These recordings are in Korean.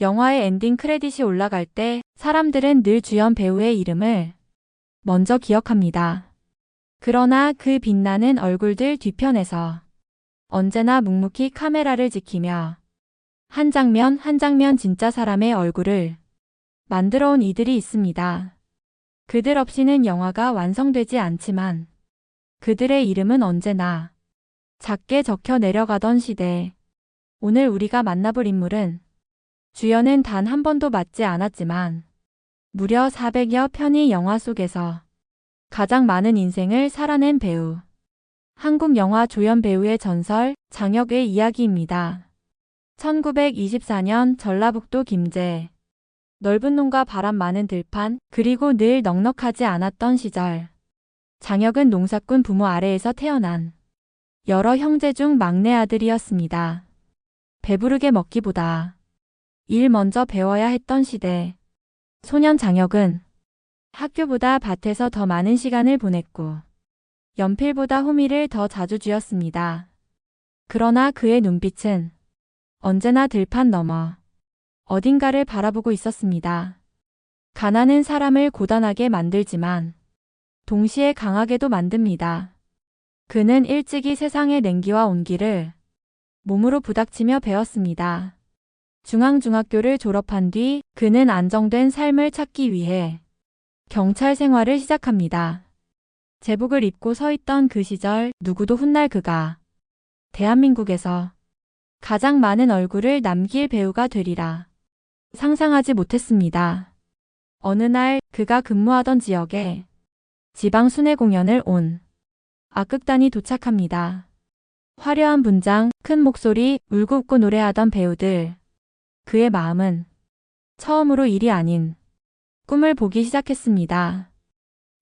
영화의 엔딩 크레딧이 올라갈 때 사람들은 늘 주연 배우의 이름을 먼저 기억합니다. 그러나 그 빛나는 얼굴들 뒤편에서 언제나 묵묵히 카메라를 지키며 한 장면 한 장면 진짜 사람의 얼굴을 만들어 온 이들이 있습니다. 그들 없이는 영화가 완성되지 않지만 그들의 이름은 언제나 작게 적혀 내려가던 시대. 오늘 우리가 만나볼 인물은 주연은 단 한 번도 맡지 않았지만 무려 400여 편의 영화 속에서 가장 많은 인생을 살아낸 배우. 한국 영화 조연 배우의 전설 장혁의 이야기입니다. 1924년 전라북도 김제. 넓은 논과 바람 많은 들판, 그리고 늘 넉넉하지 않았던 시절. 장혁은 농사꾼 부모 아래에서 태어난 여러 형제 중 막내 아들이었습니다. 배부르게 먹기보다 일 먼저 배워야 했던 시대. 소년 장혁은 학교보다 밭에서 더 많은 시간을 보냈고 연필보다 호미를 더 자주 쥐었습니다. 그러나 그의 눈빛은 언제나 들판 너머 어딘가를 바라보고 있었습니다. 가난은 사람을 고단하게 만들지만 동시에 강하게도 만듭니다. 그는 일찍이 세상의 냉기와 온기를 몸으로 부닥치며 배웠습니다. 중앙중학교를 졸업한 뒤 그는 안정된 삶을 찾기 위해 경찰 생활을 시작합니다. 제복을 입고 서 있던 그 시절 누구도 훗날 그가 대한민국에서 가장 많은 얼굴을 남길 배우가 되리라 상상하지 못했습니다. 어느 날 그가 근무하던 지역에 지방 순회 공연을 온 악극단이 도착합니다. 화려한 분장, 큰 목소리, 울고 웃고 노래하던 배우들. 그의 마음은 처음으로 일이 아닌 꿈을 보기 시작했습니다.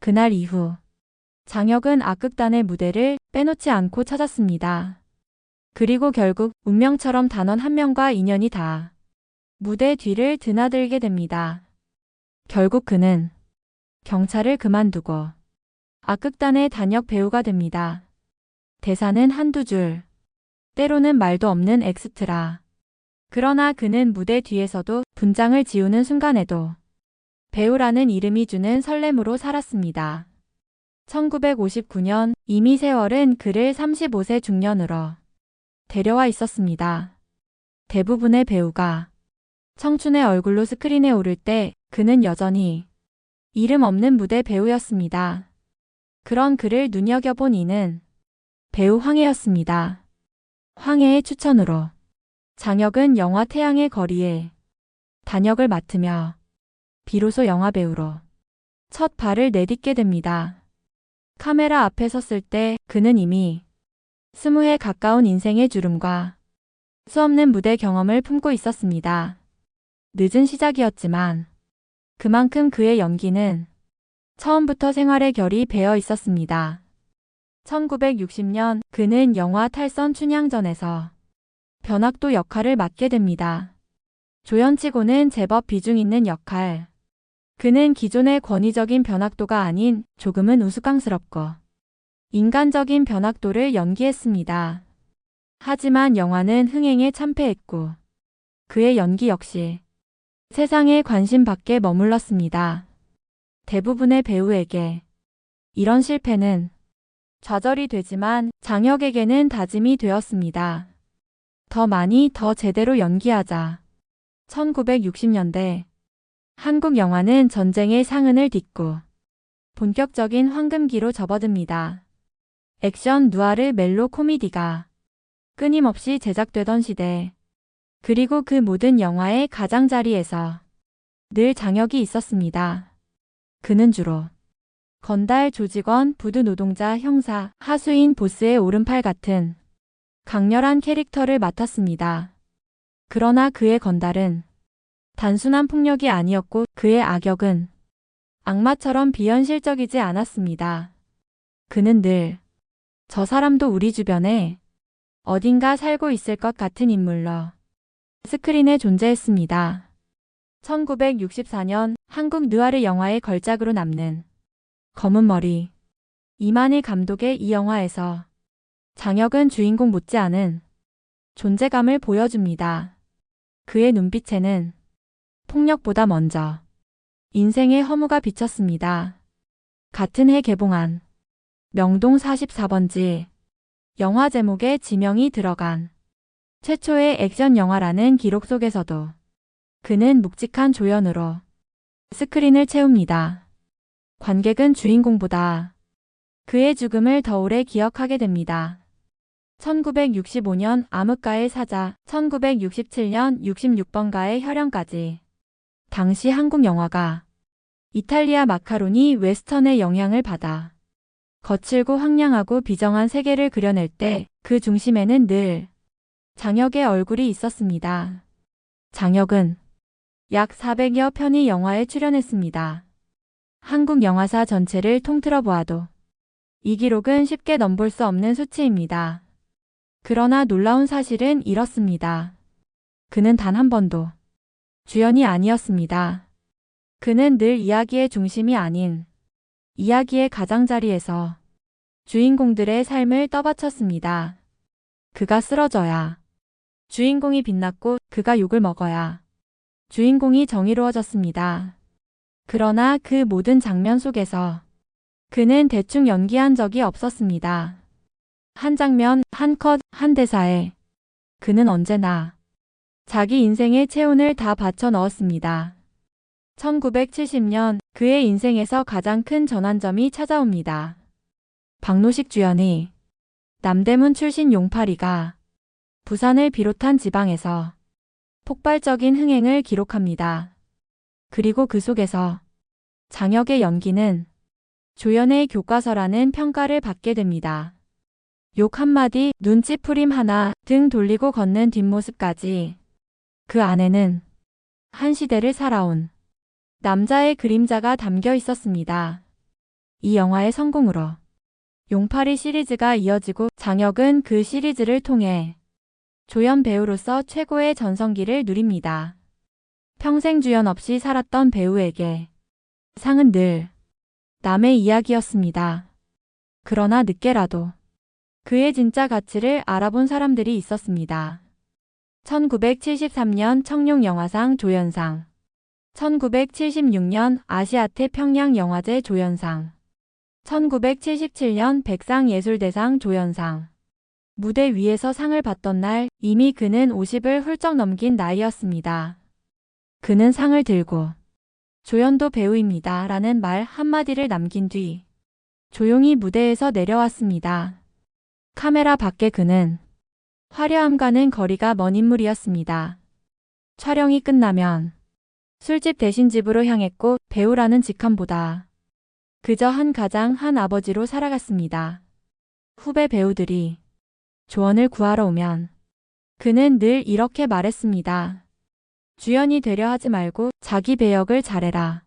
그날 이후 장혁은 악극단의 무대를 빼놓지 않고 찾았습니다. 그리고 결국 운명처럼 단원 한 명과 인연이 다 무대 뒤를 드나들게 됩니다. 결국 그는 경찰을 그만두고 악극단의 단역 배우가 됩니다. 대사는 한두 줄, 때로는 말도 없는 엑스트라. 그러나 그는 무대 뒤에서도 분장을 지우는 순간에도 배우라는 이름이 주는 설렘으로 살았습니다. 1959년 이미 세월은 그를 35세 중년으로 데려와 있었습니다. 대부분의 배우가 청춘의 얼굴로 스크린에 오를 때 그는 여전히 이름 없는 무대 배우였습니다. 그런 그를 눈여겨본 이는 배우 황해였습니다. 황해의 추천으로 장혁은 영화 태양의 거리에 단역을 맡으며 비로소 영화배우로 첫 발을 내딛게 됩니다. 카메라 앞에 섰을 때 그는 이미 20회 가까운 인생의 주름과 수없는 무대 경험을 품고 있었습니다. 늦은 시작이었지만 그만큼 그의 연기는 처음부터 생활의 결이 배어 있었습니다. 1960년 그는 영화 탈선 춘향전에서 변학도 역할을 맡게 됩니다. 조연치고는 제법 비중 있는 역할. 그는 기존의 권위적인 변학도가 아닌 조금은 우스꽝스럽고 인간적인 변학도를 연기했습니다. 하지만 영화는 흥행에 참패했고 그의 연기 역시 세상의 관심 밖에 머물렀습니다. 대부분의 배우에게 이런 실패는 좌절이 되지만 장혁에게는 다짐이 되었습니다. 더 많이 더 제대로 연기하자. 1960년대 한국 영화는 전쟁의 상흔을 딛고 본격적인 황금기로 접어듭니다. 액션, 누아르, 멜로, 코미디가 끊임없이 제작되던 시대. 그리고 그 모든 영화의 가장자리에서 늘 장혁이 있었습니다. 그는 주로 건달, 조직원, 부두 노동자, 형사, 하수인, 보스의 오른팔 같은 강렬한 캐릭터를 맡았습니다. 그러나 그의 건달은 단순한 폭력이 아니었고 그의 악역은 악마처럼 비현실적이지 않았습니다. 그는 늘 저 사람도 우리 주변에 어딘가 살고 있을 것 같은 인물로 스크린에 존재했습니다. 1964년 한국 느와르 영화의 걸작으로 남는 검은 머리 이만희 감독의 이 영화에서 장혁은 주인공 못지않은 존재감을 보여줍니다. 그의 눈빛에는 폭력보다 먼저 인생의 허무가 비쳤습니다. 같은 해 개봉한 명동 44번지 영화 제목에 지명이 들어간 최초의 액션 영화라는 기록 속에서도 그는 묵직한 조연으로 스크린을 채웁니다. 관객은 주인공보다 그의 죽음을 더 오래 기억하게 됩니다. 1965년 암흑가의 사자, 1967년 66번가의 혈연까지 당시 한국 영화가 이탈리아 마카로니 웨스턴의 영향을 받아 거칠고 황량하고 비정한 세계를 그려낼 때 그 중심에는 늘 장혁의 얼굴이 있었습니다. 장혁은 약 400여 편의 영화에 출연했습니다. 한국 영화사 전체를 통틀어 보아도 이 기록은 쉽게 넘볼 수 없는 수치입니다. 그러나 놀라운 사실은 이렇습니다. 그는 단 한 번도 주연이 아니었습니다. 그는 늘 이야기의 중심이 아닌 이야기의 가장자리에서 주인공들의 삶을 떠받쳤습니다. 그가 쓰러져야 주인공이 빛났고 그가 욕을 먹어야 주인공이 정의로워졌습니다. 그러나 그 모든 장면 속에서 그는 대충 연기한 적이 없었습니다. 한 장면, 한 컷, 한 대사에 그는 언제나 자기 인생의 체온을 다 받쳐 넣었습니다. 1970년 그의 인생에서 가장 큰 전환점이 찾아옵니다. 박노식 주연의 남대문 출신 용팔이가 부산을 비롯한 지방에서 폭발적인 흥행을 기록합니다. 그리고 그 속에서 장혁의 연기는 조연의 교과서라는 평가를 받게 됩니다. 욕 한마디, 눈치푸림 하나, 등 돌리고 걷는 뒷모습까지 그 안에는 한 시대를 살아온 남자의 그림자가 담겨 있었습니다. 이 영화의 성공으로 용팔이 시리즈가 이어지고 장혁은 그 시리즈를 통해 조연 배우로서 최고의 전성기를 누립니다. 평생 주연 없이 살았던 배우에게 상은 늘 남의 이야기였습니다. 그러나 늦게라도 그의 진짜 가치를 알아본 사람들이 있었습니다. 1973년 청룡영화상 조연상, 1976년 아시아태평양영화제 조연상, 1977년 백상예술대상 조연상. 무대 위에서 상을 받던 날 이미 그는 50을 훌쩍 넘긴 나이였습니다. 그는 상을 들고 조연도 배우입니다 라는 말 한마디를 남긴 뒤 조용히 무대에서 내려왔습니다. 카메라 밖에 그는 화려함과는 거리가 먼 인물이었습니다. 촬영이 끝나면 술집 대신 집으로 향했고 배우라는 직함보다 그저 한 가장 한 아버지로 살아갔습니다. 후배 배우들이 조언을 구하러 오면 그는 늘 이렇게 말했습니다. 주연이 되려 하지 말고 자기 배역을 잘해라.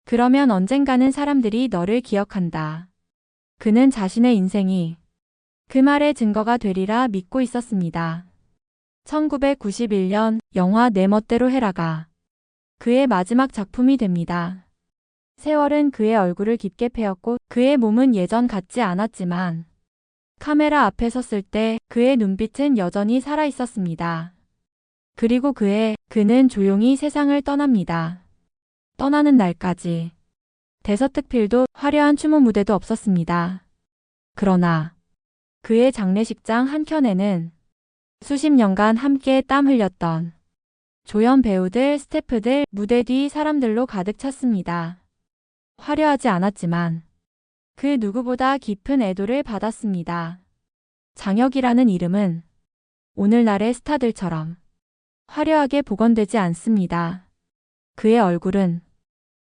그러면 언젠가는 사람들이 너를 기억한다. 그는 자신의 인생이 그 말의 증거가 되리라 믿고 있었습니다. 1991년 영화 내 멋대로 해라가 그의 마지막 작품이 됩니다. 세월은 그의 얼굴을 깊게 패였고 그의 몸은 예전 같지 않았지만 카메라 앞에 섰을 때 그의 눈빛은 여전히 살아 있었습니다. 그리고 그는 조용히 세상을 떠납니다. 떠나는 날까지 대서특필도 화려한 추모 무대도 없었습니다. 그러나 그의 장례식장 한켠에는 수십 년간 함께 땀 흘렸던 조연 배우들, 스태프들, 무대 뒤 사람들로 가득 찼습니다. 화려하지 않았지만 그 누구보다 깊은 애도를 받았습니다. 장혁이라는 이름은 오늘날의 스타들처럼 화려하게 복원되지 않습니다. 그의 얼굴은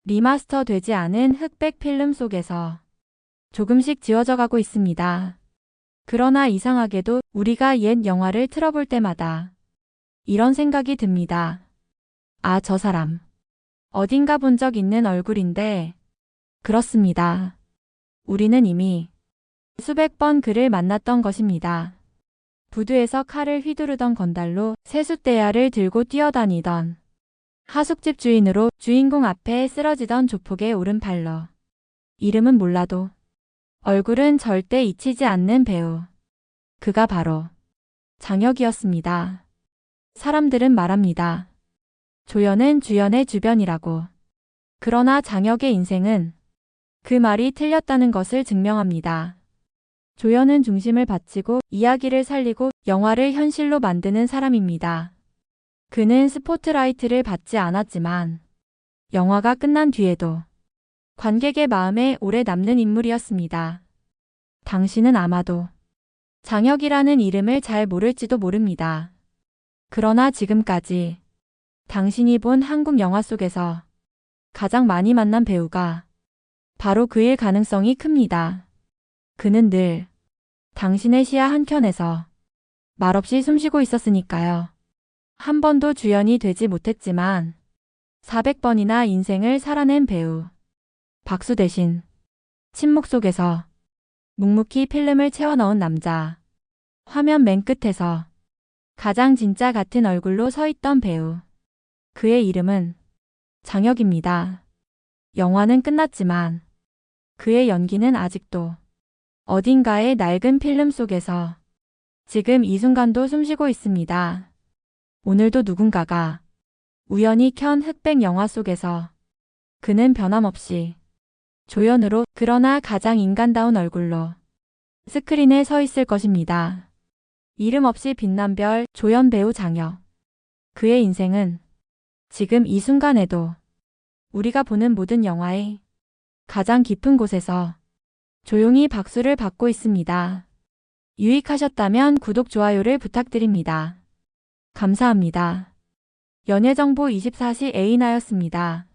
리마스터 되지 않은 흑백 필름 속에서 조금씩 지워져 가고 있습니다. 그러나 이상하게도 우리가 옛 영화를 틀어볼 때마다 이런 생각이 듭니다. 아, 저 사람 어딘가 본 적 있는 얼굴인데. 그렇습니다. 우리는 이미 수백 번 그를 만났던 것입니다. 부두에서 칼을 휘두르던 건달로 세숫대야를 들고 뛰어다니던 하숙집 주인으로 주인공 앞에 쓰러지던 조폭의 오른팔로. 이름은 몰라도 얼굴은 절대 잊히지 않는 배우. 그가 바로 장혁이었습니다. 사람들은 말합니다. 조연은 주연의 주변이라고. 그러나 장혁의 인생은 그 말이 틀렸다는 것을 증명합니다. 조연은 중심을 바치고 이야기를 살리고 영화를 현실로 만드는 사람입니다. 그는 스포트라이트를 받지 않았지만 영화가 끝난 뒤에도 관객의 마음에 오래 남는 인물이었습니다. 당신은 아마도 장혁이라는 이름을 잘 모를지도 모릅니다. 그러나 지금까지 당신이 본 한국 영화 속에서 가장 많이 만난 배우가 바로 그일 가능성이 큽니다. 그는 늘 당신의 시야 한켠에서 말없이 숨쉬고 있었으니까요. 한 번도 주연이 되지 못했지만 400번이나 인생을 살아낸 배우. 박수 대신 침묵 속에서 묵묵히 필름을 채워 넣은 남자. 화면 맨 끝에서 가장 진짜 같은 얼굴로 서 있던 배우. 그의 이름은 장혁입니다. 영화는 끝났지만 그의 연기는 아직도 어딘가의 낡은 필름 속에서 지금 이 순간도 숨쉬고 있습니다. 오늘도 누군가가 우연히 켠 흑백 영화 속에서 그는 변함없이 조연으로 그러나 가장 인간다운 얼굴로 스크린에 서 있을 것입니다. 이름 없이 빛난 별 조연 배우 장혁. 그의 인생은 지금 이 순간에도 우리가 보는 모든 영화의 가장 깊은 곳에서 조용히 박수를 받고 있습니다. 유익하셨다면 구독, 좋아요를 부탁드립니다. 감사합니다. 연예정보 24시 에이나였습니다.